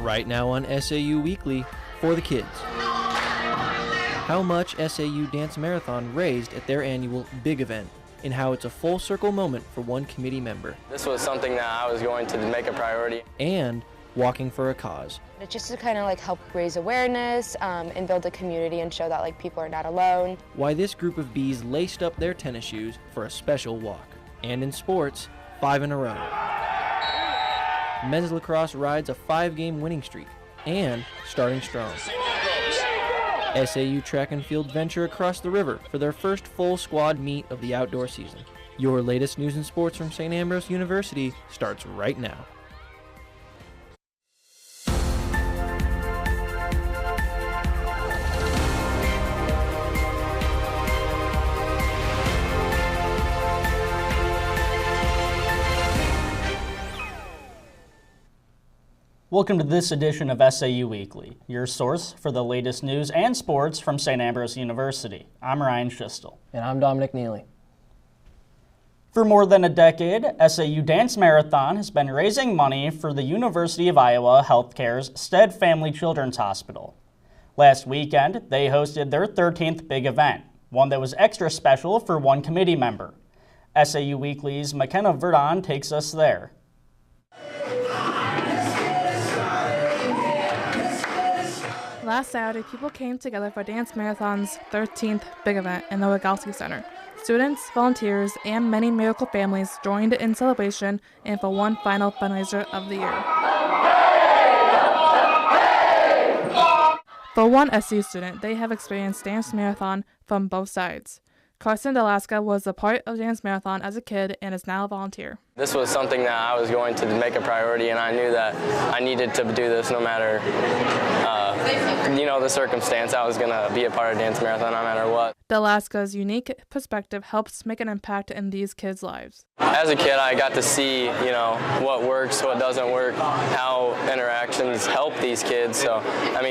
right now on SAU Weekly for the kids. How much SAU Dance Marathon raised at their annual big event, and how it's a full circle moment for one committee member. This was something that I was going to make a priority. And walking for a cause. It's just to kind of help raise awareness and build a community and show that people are not alone. Why this group of bees laced up their tennis shoes for a special walk. And in sports, 5 in a row. Men's lacrosse rides a 5-game winning streak and starting strong. SAU track and field venture across the river for their first full squad meet of the outdoor season. Your latest news and sports from St. Ambrose University starts right now. Welcome to this edition of SAU Weekly, your source for the latest news and sports from St. Ambrose University. I'm Ryan Schistel. And I'm Dominic Neely. For more than a decade, SAU Dance Marathon has been raising money for the University of Iowa Healthcare's Stead Family Children's Hospital. Last weekend, they hosted their 13th big event, one that was extra special for one committee member. SAU Weekly's McKenna Verdon takes us there. Last Saturday, people came together for Dance Marathon's 13th big event in the Rogalski Center. Students, volunteers, and many miracle families joined in celebration and for one final fundraiser of the year. For one SU student, they have experienced Dance Marathon from both sides. Carson Delaska was a part of Dance Marathon as a kid and is now a volunteer. This was something that I was going to make a priority, and I knew that I needed to do this no matter, the circumstance. I was going to be a part of Dance Marathon no matter what. Delaska's unique perspective helps make an impact in these kids' lives. As a kid, I got to see, what works, what doesn't work, how interactions help these kids. So,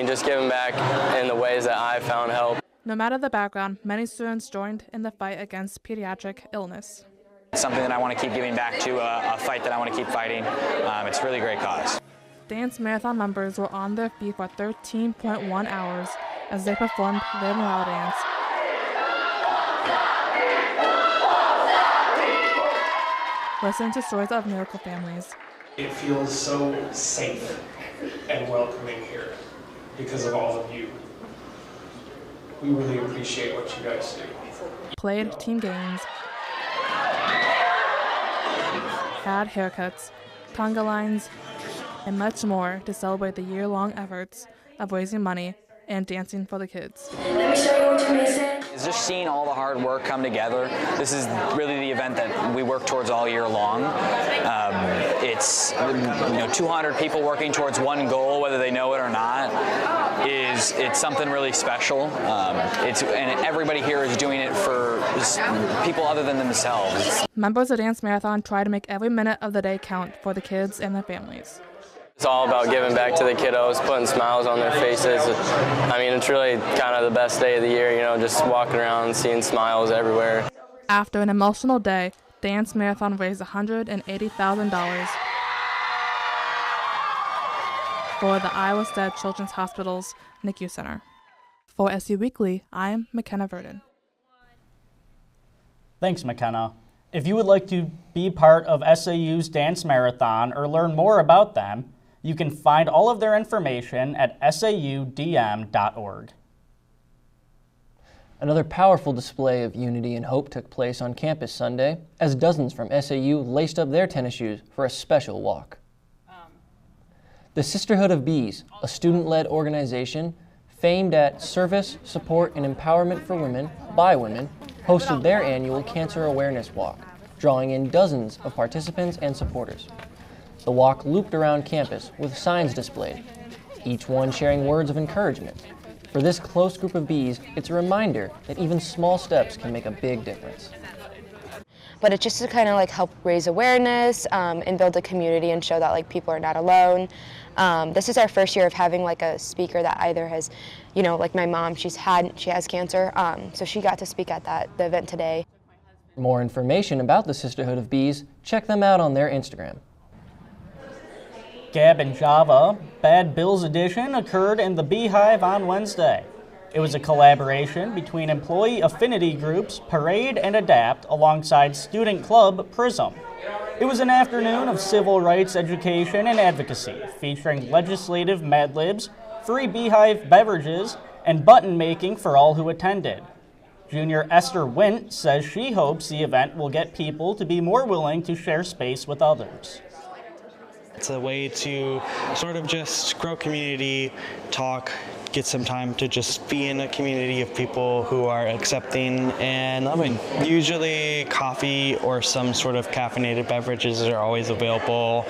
just giving back in the ways that I found help. No matter the background, many students joined in the fight against pediatric illness. It's something that I want to keep giving back to, a fight that I want to keep fighting. It's a really great cause. Dance Marathon members were on their feet for 13.1 hours as they performed their morale dance. Listen to stories of miracle families. It feels so safe and welcoming here because of all of you. We really appreciate what you guys do. Played team games, had haircuts, conga lines, and much more to celebrate the year-long efforts of raising money and dancing for the kids. Let me show you what you're missing. It's just seeing all the hard work come together. This is really the event that we work towards all year long. It's 200 people working towards one goal, whether they know it or not. It's something really special. And everybody here is doing it for people other than themselves. Members of Dance Marathon try to make every minute of the day count for the kids and their families. It's all about giving back to the kiddos, putting smiles on their faces. It's really kind of the best day of the year, just walking around and seeing smiles everywhere. After an emotional day, Dance Marathon raised $180,000 for the Iowa Stead Children's Hospital's NICU Center. For SU Weekly, I'm McKenna Verdon. Thanks, McKenna. If you would like to be part of SAU's Dance Marathon or learn more about them, you can find all of their information at saudm.org. Another powerful display of unity and hope took place on campus Sunday as dozens from SAU laced up their tennis shoes for a special walk. The Sisterhood of Bees, a student-led organization famed at service, support, and empowerment for women by women, hosted their annual Cancer Awareness Walk, drawing in dozens of participants and supporters. The walk looped around campus with signs displayed, each one sharing words of encouragement. For this close group of bees, it's a reminder that even small steps can make a big difference. But it's just to kind of help raise awareness and build a community and show that people are not alone. This is our first year of having a speaker that either has, my mom, she has cancer, so she got to speak at the event today. For more information about the Sisterhood of Bees, check them out on their Instagram. Gab and Java Bad Bills edition occurred in the Beehive on Wednesday. It was a collaboration between employee affinity groups Parade and Adapt alongside student club Prism. It was an afternoon of civil rights education and advocacy, featuring legislative Mad Libs, free Beehive beverages, and button making for all who attended. Junior Esther Wint says she hopes the event will get people to be more willing to share space with others. It's a way to sort of just grow community, talk, get some time to just be in a community of people who are accepting and loving. Usually coffee or some sort of caffeinated beverages are always available.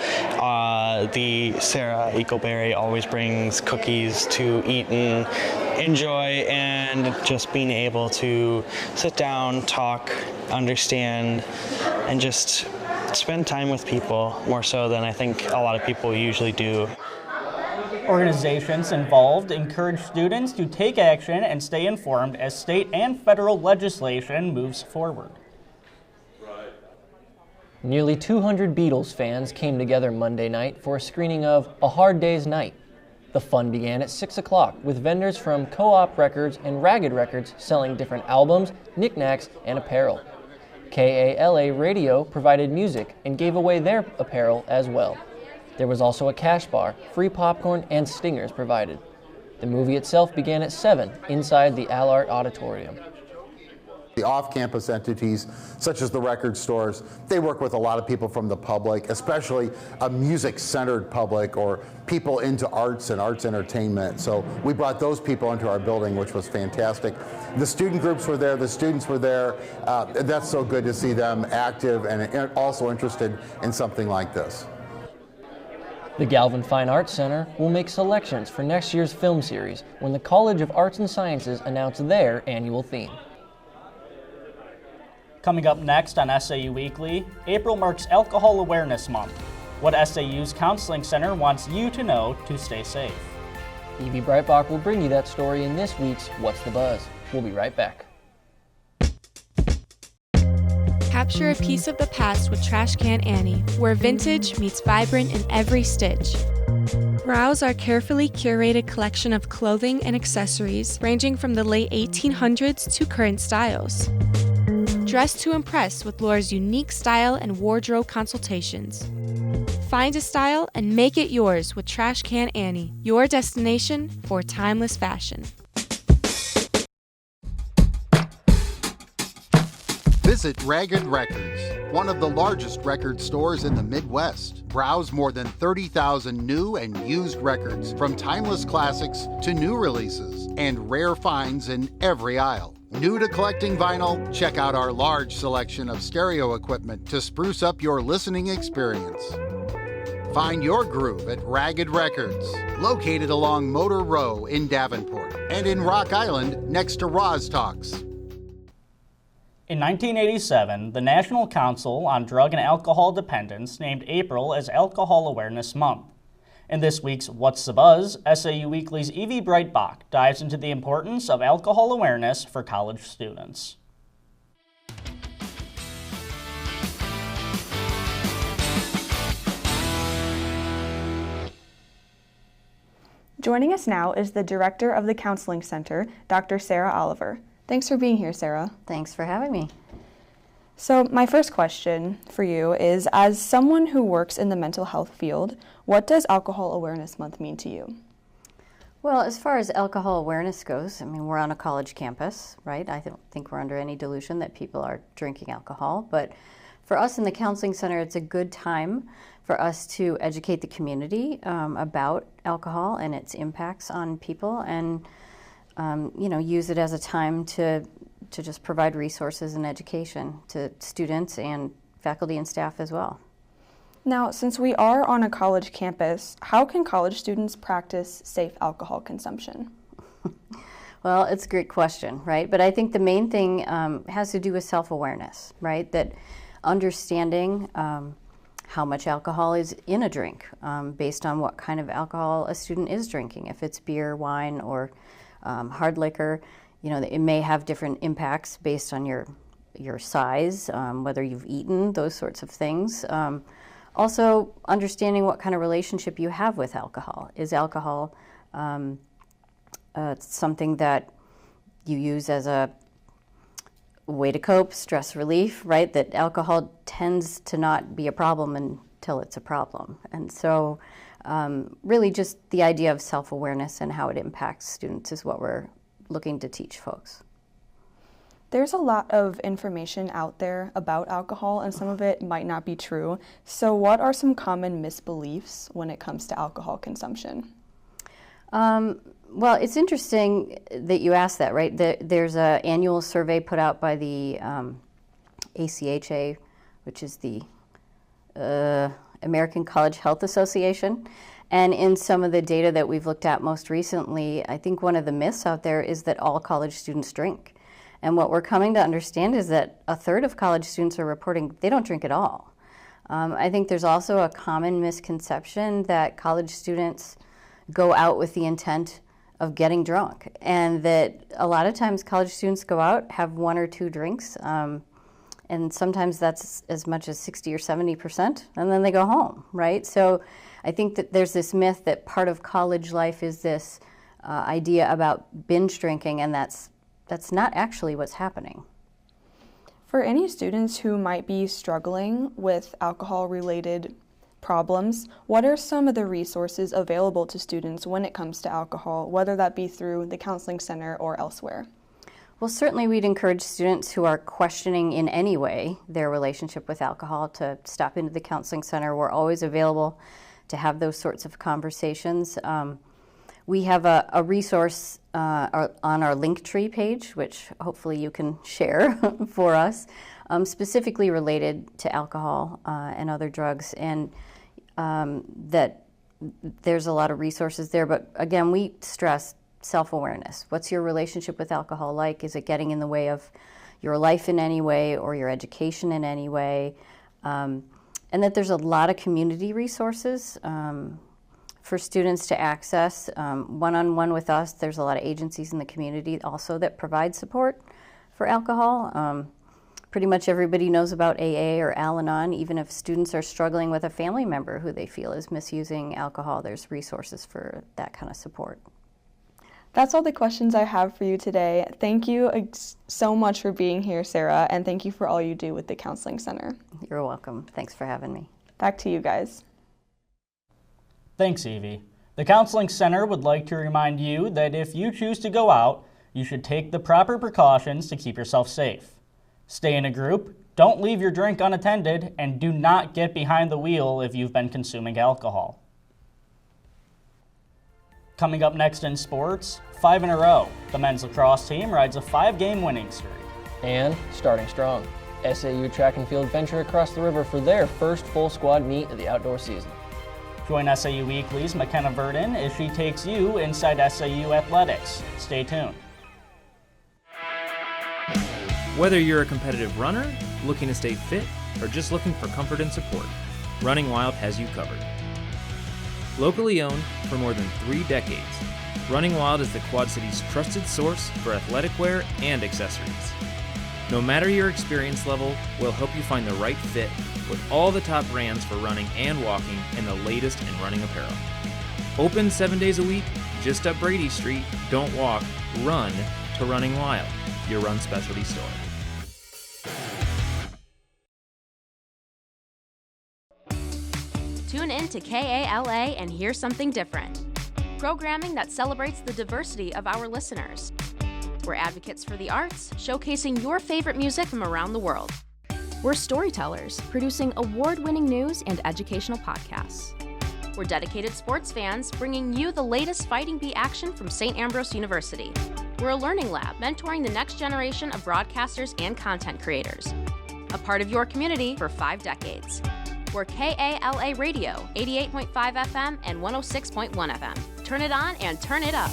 The Sarah Eagleberry always brings cookies to eat and enjoy, and just being able to sit down, talk, understand, and just spend time with people more so than I think a lot of people usually do. Organizations involved encourage students to take action and stay informed as state and federal legislation moves forward. Nearly 200 Beatles fans came together Monday night for a screening of A Hard Day's Night. The fun began at 6 o'clock with vendors from Co-op Records and Ragged Records selling different albums, knickknacks, and apparel. KALA Radio provided music and gave away their apparel as well. There was also a cash bar, free popcorn, and stingers provided. The movie itself began at 7 inside the Allard Auditorium. The off-campus entities, such as the record stores, they work with a lot of people from the public, especially a music-centered public or people into arts and arts entertainment. So we brought those people into our building, which was fantastic. The student groups were there, the students were there. That's so good to see them active and also interested in something like this. The Galvin Fine Arts Center will make selections for next year's film series when the College of Arts and Sciences announce their annual theme. Coming up next on SAU Weekly, April marks Alcohol Awareness Month. What SAU's Counseling Center wants you to know to stay safe. Evie Breitbach will bring you that story in this week's What's the Buzz? We'll be right back. Capture a piece of the past with Trash Can Annie, where vintage meets vibrant in every stitch. Browse our carefully curated collection of clothing and accessories ranging from the late 1800s to current styles. Dress to impress with Laura's unique style and wardrobe consultations. Find a style and make it yours with Trash Can Annie, your destination for timeless fashion. Visit Ragged Records, one of the largest record stores in the Midwest. Browse more than 30,000 new and used records, from timeless classics to new releases, and rare finds in every aisle. New to collecting vinyl? Check out our large selection of stereo equipment to spruce up your listening experience. Find your groove at Ragged Records, located along Motor Row in Davenport, and in Rock Island next to Roz Talks. In 1987, the National Council on Drug and Alcohol Dependence named April as Alcohol Awareness Month. In this week's What's the Buzz, SAU Weekly's Evie Breitbach dives into the importance of alcohol awareness for college students. Joining us now is the Director of the Counseling Center, Dr. Sarah Oliver. Thanks for being here, Sarah. Thanks for having me. So my first question for you is, as someone who works in the mental health field, what does Alcohol Awareness Month mean to you? Well, as far as alcohol awareness goes, I mean, we're on a college campus, right? I don't think we're under any delusion that people are drinking alcohol, but for us in the Counseling Center, it's a good time for us to educate the community about alcohol and its impacts on people, and use it as a time to just provide resources and education to students and faculty and staff as well. Now, since we are on a college campus, how can college students practice safe alcohol consumption? Well, it's a great question, right? But I think the main thing has to do with self-awareness, right? That understanding how much alcohol is in a drink based on what kind of alcohol a student is drinking. If it's beer, wine, or hard liquor, it may have different impacts based on your size, whether you've eaten, those sorts of things. Also, understanding what kind of relationship you have with alcohol. Is alcohol something that you use as a way to cope, stress relief, right? That alcohol tends to not be a problem until it's a problem. And so really just the idea of self-awareness and how it impacts students is what we're looking to teach folks. There's a lot of information out there about alcohol, and some of it might not be true. So what are some common misbeliefs when it comes to alcohol consumption? Well, it's interesting that you asked that, right? There's an annual survey put out by the ACHA, which is the American College Health Association. And in some of the data that we've looked at most recently, I think one of the myths out there is that all college students drink. And what we're coming to understand is that a third of college students are reporting they don't drink at all. I think there's also a common misconception that college students go out with the intent of getting drunk, and that a lot of times college students go out, have 1 or 2 drinks, and sometimes that's as much as 60 or 70%, and then they go home, right? So I think that there's this myth that part of college life is this idea about binge drinking, and that's not actually what's happening. For any students who might be struggling with alcohol-related problems, what are some of the resources available to students when it comes to alcohol, whether that be through the counseling center or elsewhere? Well, certainly we'd encourage students who are questioning in any way their relationship with alcohol to stop into the counseling center. We're always available to have those sorts of conversations. We have a resource on our Linktree page, which hopefully you can share for us, specifically related to alcohol and other drugs, and that there's a lot of resources there. But again, we stress self-awareness. What's your relationship with alcohol like? Is it getting in the way of your life in any way or your education in any way? And that there's a lot of community resources for students to access. One-on-one with us, there's a lot of agencies in the community also that provide support for alcohol. Pretty much everybody knows about AA or Al-Anon. Even if students are struggling with a family member who they feel is misusing alcohol, there's resources for that kind of support. That's all the questions I have for you today. Thank you so much for being here, Sarah, and thank you for all you do with the Counseling Center. You're welcome. Thanks for having me. Back to you guys. Thanks, Evie. The Counseling Center would like to remind you that if you choose to go out, you should take the proper precautions to keep yourself safe. Stay in a group, don't leave your drink unattended, and do not get behind the wheel if you've been consuming alcohol. Coming up next in sports, 5 in a row. The men's lacrosse team rides a 5-game winning streak. And starting strong, SAU track and field venture across the river for their first full squad meet of the outdoor season. Join SAU Weekly's McKenna Verdon as she takes you inside SAU athletics. Stay tuned. Whether you're a competitive runner, looking to stay fit, or just looking for comfort and support, Running Wild has you covered. Locally owned for more than 3 decades, Running Wild is the Quad City's trusted source for athletic wear and accessories. No matter your experience level, we'll help you find the right fit with all the top brands for running and walking and the latest in running apparel. Open 7 days a week, just up Brady Street. Don't walk, run to Running Wild, your run specialty store. Tune in to KALA and hear something different. Programming that celebrates the diversity of our listeners. We're advocates for the arts, showcasing your favorite music from around the world. We're storytellers, producing award-winning news and educational podcasts. We're dedicated sports fans, bringing you the latest Fighting Bee action from St. Ambrose University. We're a learning lab, mentoring the next generation of broadcasters and content creators. A part of your community for 5 decades. We're KALA Radio, 88.5 FM and 106.1 FM. Turn it on and turn it up.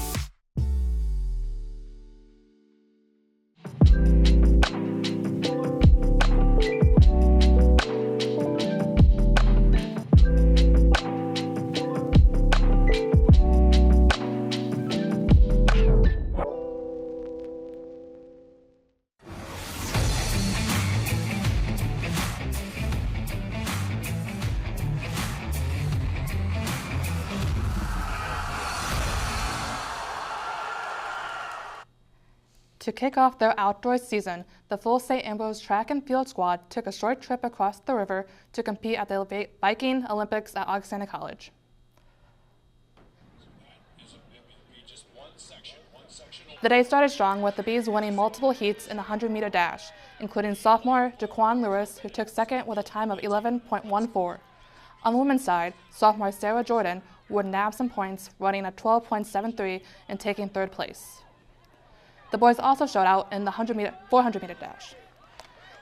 To kick off their outdoor season, the full St. Ambrose track and field squad took a short trip across the river to compete at the Viking Olympics at Augustana College. The day started strong with the Bees winning multiple heats in the 100-meter dash, including sophomore Jaquan Lewis, who took second with a time of 11.14. On the women's side, sophomore Sarah Jordan would nab some points, running a 12.73 and taking third place. The boys also showed out in the 400-meter dash,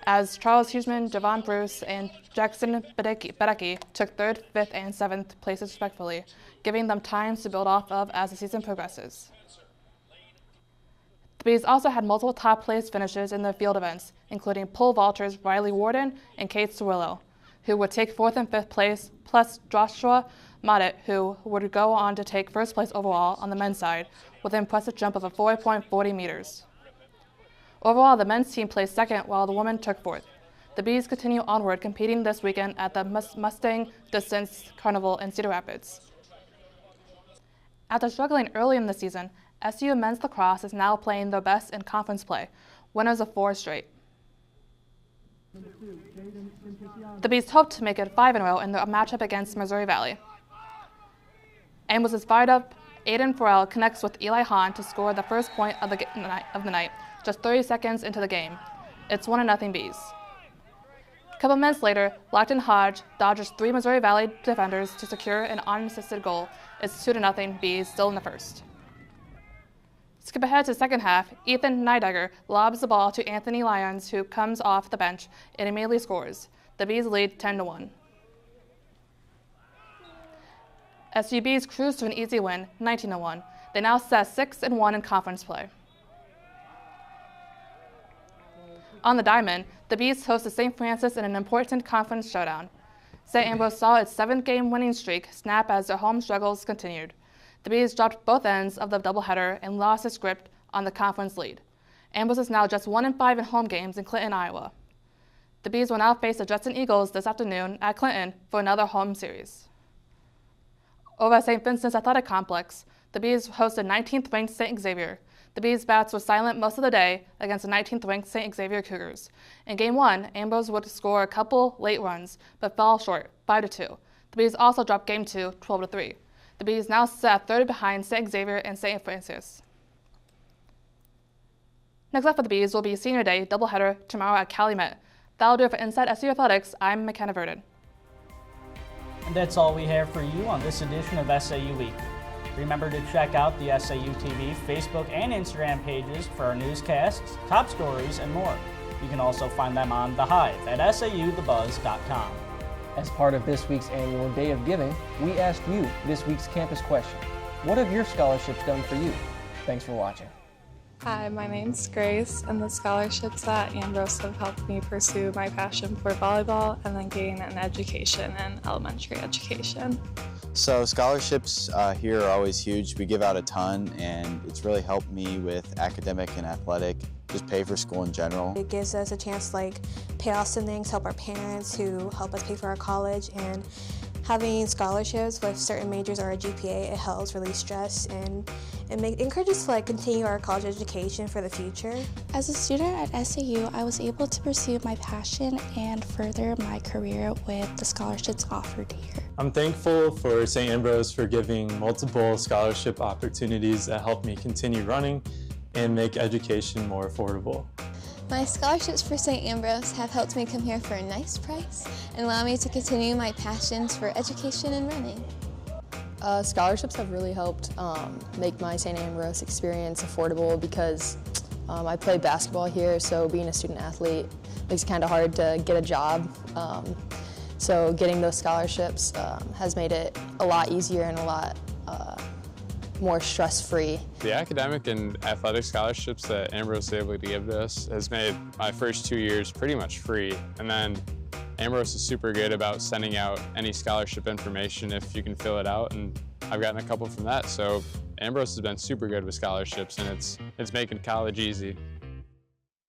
as Charles Huseman, Javon Bruce, and Jackson Bedecki took third, fifth, and seventh places respectively, giving them times to build off of as the season progresses. The Bees also had multiple top-place finishes in their field events, including pole vaulters Riley Warden and Kate Cirillo, who would take fourth and fifth place, plus Joshua Modet, who would go on to take first place overall on the men's side with an impressive jump of 4.40 meters. Overall, the men's team placed second while the women took fourth. The Bees continue onward, competing this weekend at the Mustang Distance Carnival in Cedar Rapids. After struggling early in the season, SAU men's lacrosse is now playing their best in conference play, winners of 4 straight. The Bees hope to make it 5 in a row in their matchup against Missouri Valley. Ambrose is fired up. Aiden Farrell connects with Eli Hahn to score the first point of the night, just 30 seconds into the game. It's 1-0 Bees. A couple minutes later, Lockton Hodge dodges 3 Missouri Valley defenders to secure an unassisted goal. It's 2-0 Bees, still in the first. Skip ahead to the second half, Ethan Neidegger lobs the ball to Anthony Lyons, who comes off the bench and immediately scores. The Bees lead 10-1. SAU Bees cruise to an easy win, 19-1. They now sit 6-1 in conference play. On the diamond, the Bees hosted St. Francis in an important conference showdown. St. Ambrose saw its 7-game winning streak snap as their home struggles continued. The Bees dropped both ends of the doubleheader and lost its grip on the conference lead. Ambrose is now just 1-5 in home games in Clinton, Iowa. The Bees will now face the Jetson Eagles this afternoon at Clinton for another home series. Over at St. Vincent's Athletic Complex, the Bees hosted 19th-ranked St. Xavier. The Bees' bats were silent most of the day against the 19th-ranked St. Xavier Cougars. In Game 1, Ambrose would score a couple late runs, but fell short, 5-2. The Bees also dropped Game 2, 12-3. The Bees now sit at third behind St. Xavier and St. Francis. Next up for the Bees will be Senior Day doubleheader tomorrow at Calumet. That'll do it for Inside SAU Athletics. I'm McKenna Verdon. And that's all we have for you on this edition of SAU Weekly. Remember to check out the SAU TV, Facebook, and Instagram pages for our newscasts, top stories, and more. You can also find them on The Hive at sauthebuzz.com. As part of this week's annual Day of Giving, we asked you this week's campus question. What have your scholarships done for you? Thanks for watching. Hi, my name's Grace, and the scholarships at Ambrose have helped me pursue my passion for volleyball and then gain an education in elementary education. So scholarships here are always huge. We give out a ton, and it's really helped me with academic and athletic, just pay for school in general. It gives us a chance to pay off some things, help our parents who help us pay for our college, and having scholarships with certain majors or a GPA, it helps release stress and encourages us to continue our college education for the future. As a student at SAU, I was able to pursue my passion and further my career with the scholarships offered here. I'm thankful for St. Ambrose for giving multiple scholarship opportunities that help me continue running and make education more affordable. My scholarships for St. Ambrose have helped me come here for a nice price and allow me to continue my passions for education and running. Scholarships have really helped make my St. Ambrose experience affordable because I play basketball here, so being a student athlete makes it kind of hard to get a job. So getting those scholarships has made it a lot easier and a lot more stress-free. The academic and athletic scholarships that Ambrose is able to give to us has made my first 2 years pretty much free. And then Ambrose is super good about sending out any scholarship information if you can fill it out, and I've gotten a couple from that. So Ambrose has been super good with scholarships, and it's making college easy.